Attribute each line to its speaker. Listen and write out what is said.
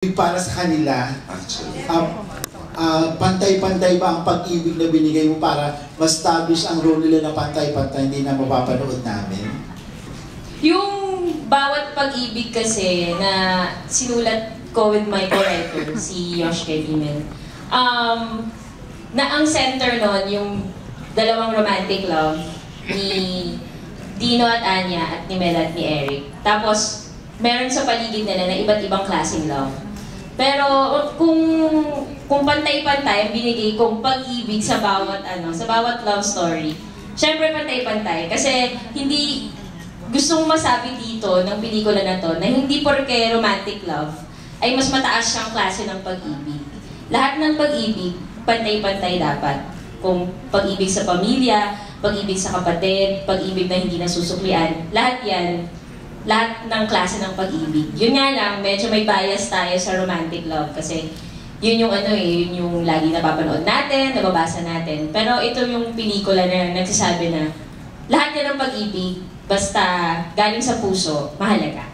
Speaker 1: para sa kanila, pantay-pantay ba ang pag-ibig na binigay mo para ma-establish ang role nila na pantay-pantay, hindi na mapapanood namin?
Speaker 2: Yung bawat pag-ibig kasi na sinulat ko with my co-writer, si Yosh Kevin, na ang center nun, yung dalawang romantic love ni Dino at Anya at ni Mel at ni Eric. Tapos, meron sa paligid nila na iba't ibang klaseng love. Pero kung pantay-pantay ang binigay kong pag-ibig sa bawat love story, syempre pantay-pantay kasi hindi gustong masabi dito ng pelikula na to na hindi porke romantic love ay mas mataas siyang klase ng pag-ibig. Lahat ng pag-ibig, pantay-pantay dapat. Kung pag-ibig sa pamilya, pag-ibig sa kapatid, pag-ibig na hindi nasusuklian, lahat yan, lahat ng klase ng pag-ibig. Yun nga lang, medyo may bias tayo sa romantic love kasi yun yung yun yung lagi napapanood natin, nababasa natin. Pero ito yung pelikula na nagsasabi na lahat yan ng pag-ibig, basta galing sa puso, mahalaga.